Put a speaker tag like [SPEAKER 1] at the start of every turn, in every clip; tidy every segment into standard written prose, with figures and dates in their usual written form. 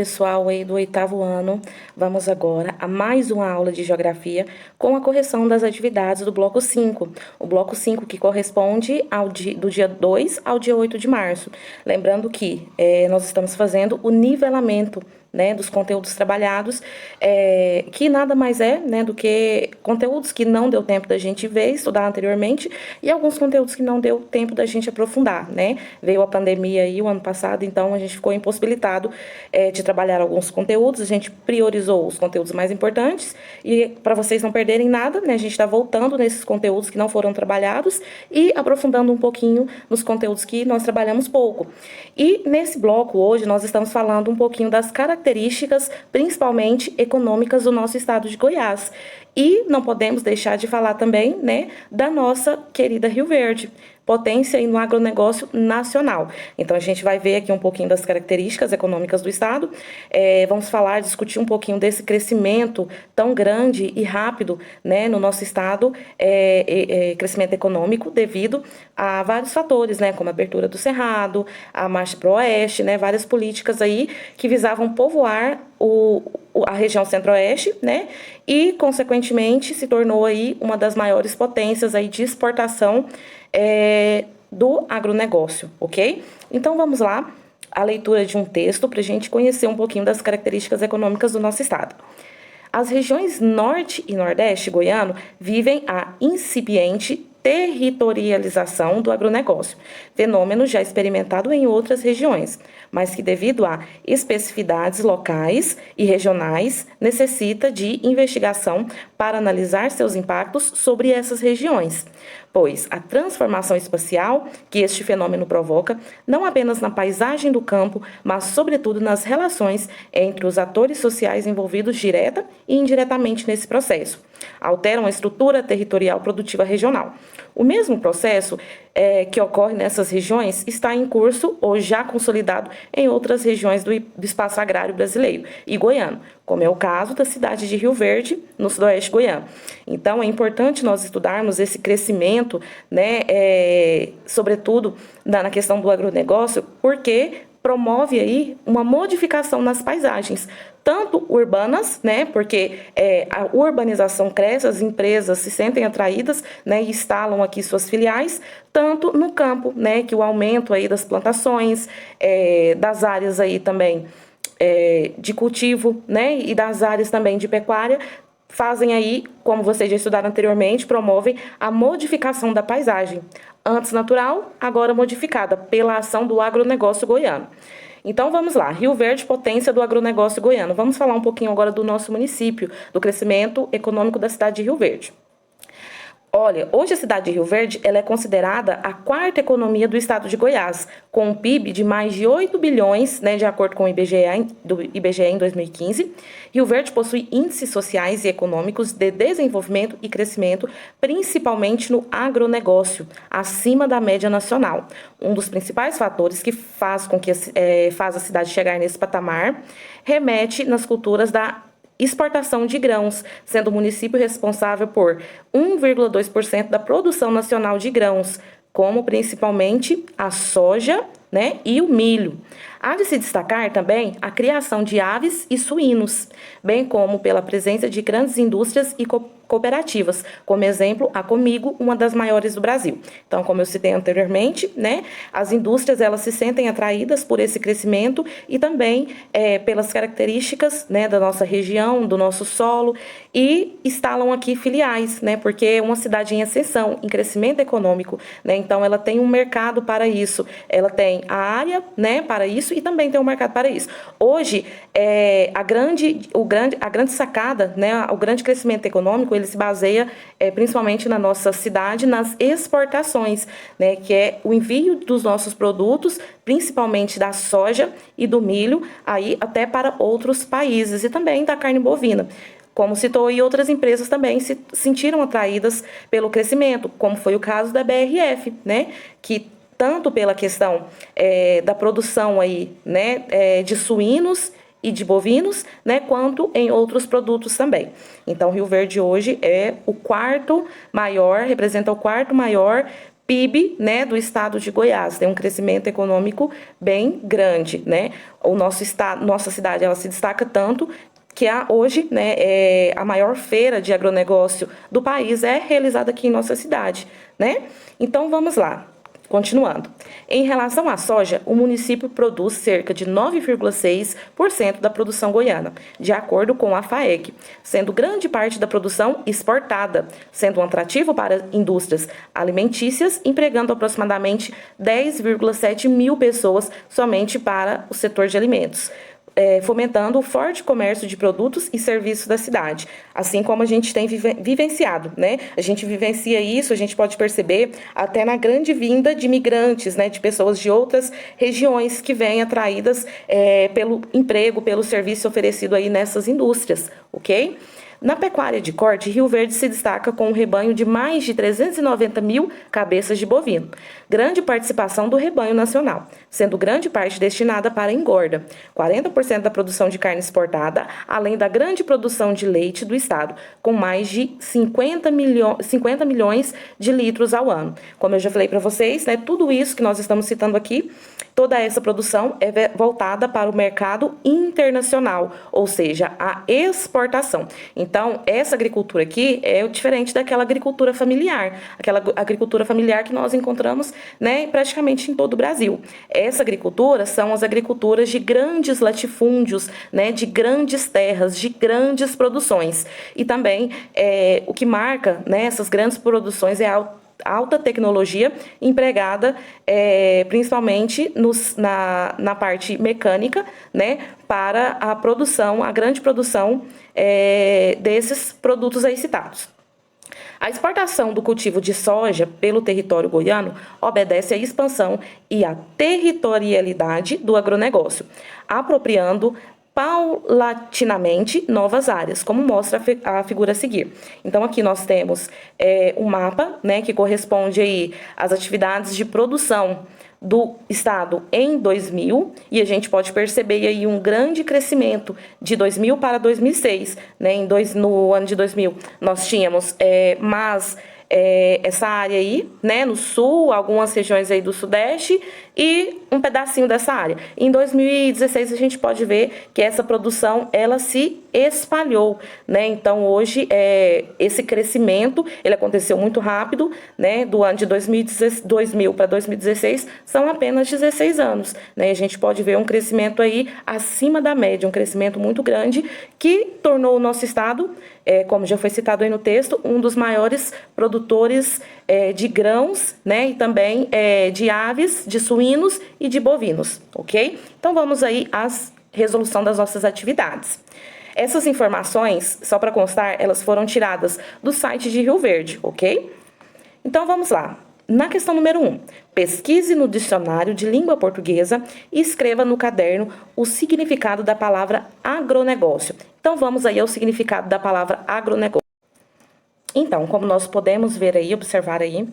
[SPEAKER 1] pessoal aí do 8º ano. Vamos agora a mais uma aula de Geografia com a correção das atividades do bloco 5. O bloco 5 que corresponde do dia 2 ao dia 8 de março. Lembrando que nós estamos fazendo o nivelamento, né, dos conteúdos trabalhados, que nada mais é, né, do que conteúdos que não deu tempo da gente ver, estudar anteriormente, e alguns conteúdos que não deu tempo da gente aprofundar, né? Veio a pandemia aí o ano passado, então a gente ficou impossibilitado de trabalhar alguns conteúdos, a gente priorizou os conteúdos mais importantes, e para vocês não perderem nada, né, a gente está voltando nesses conteúdos que não foram trabalhados e aprofundando um pouquinho nos conteúdos que nós trabalhamos pouco. E nesse bloco hoje nós estamos falando um pouquinho das características, principalmente econômicas, do nosso estado de Goiás. E não podemos deixar de falar também, né, da nossa querida Rio Verde, potência no agronegócio nacional. Então, a gente vai ver aqui um pouquinho das características econômicas do estado, vamos discutir um pouquinho desse crescimento tão grande e rápido, né, no nosso estado, crescimento econômico devido a vários fatores, né, como a abertura do Cerrado, a marcha para o oeste, né, várias políticas aí que visavam povoar a região centro-oeste, né, e, consequentemente, se tornou aí uma das maiores potências aí de exportação do agronegócio, ok? Então, vamos lá, a leitura de um texto para a gente conhecer um pouquinho das características econômicas do nosso estado. As regiões Norte e Nordeste goiano vivem a incipiente territorialização do agronegócio, fenômeno já experimentado em outras regiões, mas que, devido a especificidades locais e regionais, necessita de investigação para analisar seus impactos sobre essas regiões, pois a transformação espacial que este fenômeno provoca, não apenas na paisagem do campo, mas, sobretudo, nas relações entre os atores sociais envolvidos direta e indiretamente nesse processo, alteram a estrutura territorial produtiva regional. O mesmo processo que ocorre nessas regiões está em curso ou já consolidado em outras regiões do espaço agrário brasileiro e goiano, como é o caso da cidade de Rio Verde, no sudoeste goiano. Então, é importante nós estudarmos esse crescimento, né, sobretudo na questão do agronegócio, porque promove aí uma modificação nas paisagens, tanto urbanas, né, porque a urbanização cresce, as empresas se sentem atraídas, né, e instalam aqui suas filiais, tanto no campo, né, que o aumento aí das plantações, das áreas aí também de cultivo, né, e das áreas também de pecuária, fazem aí, como vocês já estudaram anteriormente, promovem a modificação da paisagem, antes natural, agora modificada pela ação do agronegócio goiano. Então, vamos lá, Rio Verde, potência do agronegócio goiano. Vamos falar um pouquinho agora do nosso município, do crescimento econômico da cidade de Rio Verde. Olha, hoje a cidade de Rio Verde ela é considerada a quarta economia do estado de Goiás, com um PIB de mais de 8 bilhões, né, de acordo com o IBGE em 2015. Rio Verde possui índices sociais e econômicos de desenvolvimento e crescimento, principalmente no agronegócio, acima da média nacional. Um dos principais fatores que faz com que faz a cidade chegar nesse patamar remete nas culturas da exportação de grãos, sendo o município responsável por 1,2% da produção nacional de grãos, como principalmente a soja, né, e o milho. Há de se destacar também a criação de aves e suínos, bem como pela presença de grandes indústrias e cooperativas, como exemplo, a Comigo, uma das maiores do Brasil. Então, como eu citei anteriormente, né, as indústrias elas se sentem atraídas por esse crescimento e também pelas características, né, da nossa região, do nosso solo, e instalam aqui filiais, né, porque é uma cidade em ascensão, em crescimento econômico, né, então ela tem um mercado para isso, ela tem a área, né, para isso e também tem um mercado para isso. Hoje, a grande sacada, né, o grande crescimento econômico, ele se baseia principalmente na nossa cidade, nas exportações, né, que é o envio dos nossos produtos, principalmente da soja e do milho, aí até para outros países, e também da carne bovina. Como citou, e outras empresas também se sentiram atraídas pelo crescimento, como foi o caso da BRF, né, que tanto pela questão da produção aí, né, de suínos e de bovinos, né, quanto em outros produtos também. Então, Rio Verde hoje é o quarto maior, representa o quarto maior PIB, né, do estado de Goiás, tem um crescimento econômico bem grande, né? O nosso estado, nossa cidade, ela se destaca tanto que hoje, né, a maior feira de agronegócio do país é realizada aqui em nossa cidade, né? Então, vamos lá. Continuando. Em relação à soja, o município produz cerca de 9,6% da produção goiana, de acordo com a FAEG, sendo grande parte da produção exportada, sendo um atrativo para indústrias alimentícias, empregando aproximadamente 10,7 mil pessoas somente para o setor de alimentos. Fomentando o forte comércio de produtos e serviços da cidade, assim como a gente tem vivenciado, né? A gente vivencia isso, a gente pode perceber até na grande vinda de migrantes, né? De pessoas de outras regiões que vêm atraídas pelo emprego, pelo serviço oferecido aí nessas indústrias, ok? Na pecuária de corte, Rio Verde se destaca com um rebanho de mais de 390 mil cabeças de bovino, grande participação do rebanho nacional, sendo grande parte destinada para engorda, 40% da produção de carne exportada, além da grande produção de leite do estado, com mais de 50 milhões de litros ao ano. Como eu já falei para vocês, né, tudo isso que nós estamos citando aqui, toda essa produção é voltada para o mercado internacional, ou seja, a exportação. Então, essa agricultura aqui é diferente daquela agricultura familiar, aquela agricultura familiar que nós encontramos, né, praticamente em todo o Brasil. Essa agricultura são as agriculturas de grandes latifúndios, né, de grandes terras, de grandes produções. E também o que marca, né, essas grandes produções é a alta tecnologia empregada principalmente na parte mecânica, né, para a produção, a grande produção desses produtos aí citados. A exportação do cultivo de soja pelo território goiano obedece à expansão e à territorialidade do agronegócio, apropriando paulatinamente novas áreas, como mostra a figura a seguir. Então, aqui nós temos um mapa, né, que corresponde aí às atividades de produção do estado em 2000, e a gente pode perceber aí um grande crescimento de 2000 para 2006, né? No ano de 2000 nós tínhamos essa área aí, né, no sul, algumas regiões aí do sudeste e um pedacinho dessa área. Em 2016 a gente pode ver que essa produção ela se espalhou, né? Então hoje esse crescimento ele aconteceu muito rápido, né? Do ano de 2000 para 2016 são apenas 16 anos, né? A gente pode ver um crescimento aí acima da média, um crescimento muito grande que tornou o nosso estado, como já foi citado aí no texto, um dos maiores produtores de grãos, né, e também de aves, de suínos e de bovinos, ok? Então vamos aí à resolução das nossas atividades. Essas informações, só para constar, elas foram tiradas do site de Rio Verde, ok? Então vamos lá. Na questão número 1, pesquise no dicionário de língua portuguesa e escreva no caderno o significado da palavra agronegócio. Então vamos aí ao significado da palavra agronegócio. Então, como nós podemos ver aí, observar aí,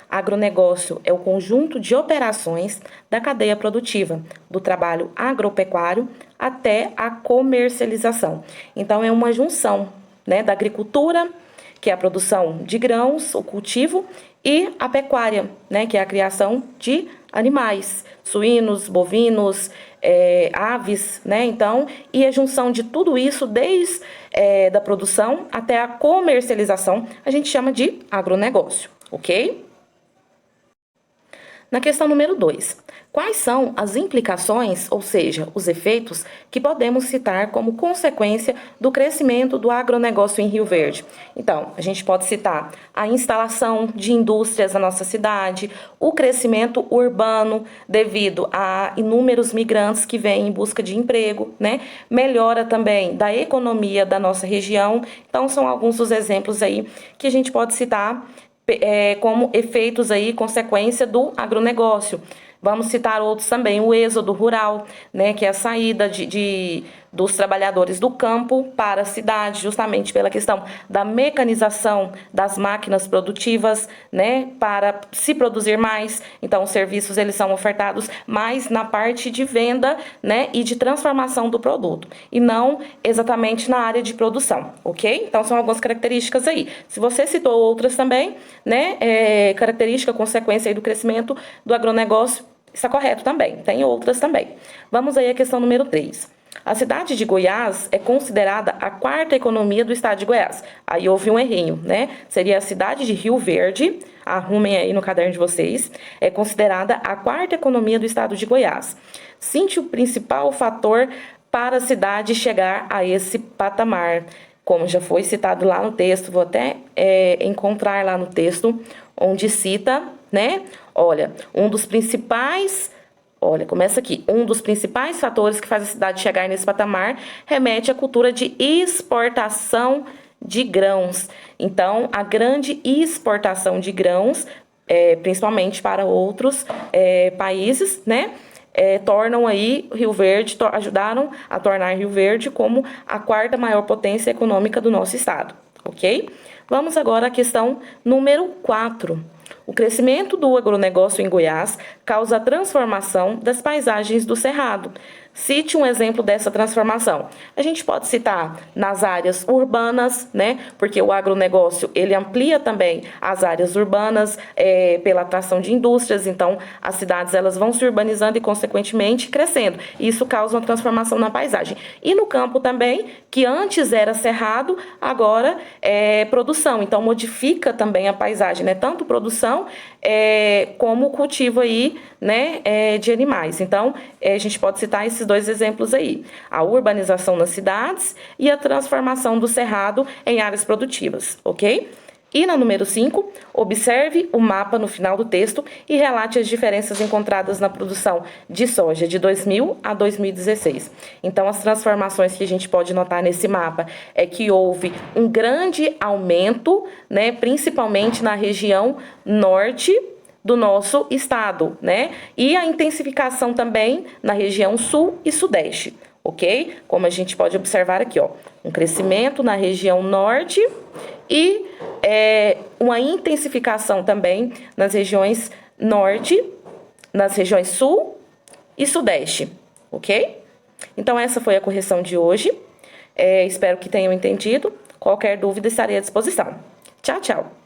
[SPEAKER 1] agronegócio é o conjunto de operações da cadeia produtiva, do trabalho agropecuário até a comercialização. Então, é uma junção, né, da agricultura, que é a produção de grãos, o cultivo, e a pecuária, né, que é a criação de animais, suínos, bovinos, aves, né? Então, e a junção de tudo isso, desde da produção até a comercialização, a gente chama de agronegócio, ok? Na questão número 2, quais são as implicações, ou seja, os efeitos, que podemos citar como consequência do crescimento do agronegócio em Rio Verde? Então, a gente pode citar a instalação de indústrias na nossa cidade, o crescimento urbano devido a inúmeros migrantes que vêm em busca de emprego, né? Melhora também da economia da nossa região. Então, são alguns dos exemplos aí que a gente pode citar como efeitos aí, consequência do agronegócio. Vamos citar outros também, o êxodo rural, né, que é a saída dos trabalhadores do campo para a cidade, justamente pela questão da mecanização das máquinas produtivas, né, para se produzir mais. Então, os serviços eles são ofertados mais na parte de venda, né, e de transformação do produto, e não exatamente na área de produção, ok? Então, são algumas características aí. Se você citou outras também, né, característica, consequência aí do crescimento do agronegócio, está correto também. Tem outras também. Vamos aí à questão número 3. A cidade de Goiás é considerada a quarta economia do estado de Goiás. Aí houve um errinho, né? Seria a cidade de Rio Verde, arrumem aí no caderno de vocês, é considerada a quarta economia do estado de Goiás. Cite o principal fator para a cidade chegar a esse patamar. Como já foi citado lá no texto, vou até encontrar lá no texto onde cita, né? Olha, começa aqui. Um dos principais fatores que faz a cidade chegar nesse patamar remete à cultura de exportação de grãos. Então, a grande exportação de grãos, principalmente para outros países, né? Tornam aí Rio Verde, ajudaram a tornar Rio Verde como a quarta maior potência econômica do nosso estado, ok? Vamos agora à questão número 4. O crescimento do agronegócio em Goiás causa a transformação das paisagens do Cerrado. Cite um exemplo dessa transformação. A gente pode citar nas áreas urbanas, né? Porque o agronegócio ele amplia também as áreas urbanas pela atração de indústrias. Então, as cidades elas vão se urbanizando e, consequentemente, crescendo. Isso causa uma transformação na paisagem. E no campo também, que antes era cerrado, agora é produção. Então, modifica também a paisagem, né? Tanto produção como cultivo aí, né? De animais. Então, a gente pode citar esses dois exemplos aí: a urbanização nas cidades e a transformação do cerrado em áreas produtivas, ok? E na número 5, observe o mapa no final do texto e relate as diferenças encontradas na produção de soja de 2000 a 2016. Então, as transformações que a gente pode notar nesse mapa é que houve um grande aumento, né, principalmente na região norte do nosso estado, né? E a intensificação também na região sul e sudeste, ok? Como a gente pode observar aqui, ó, um crescimento na região norte e uma intensificação também nas regiões norte, nas regiões sul e sudeste, ok? Então, essa foi a correção de hoje. Espero que tenham entendido. Qualquer dúvida, estarei à disposição. Tchau, tchau!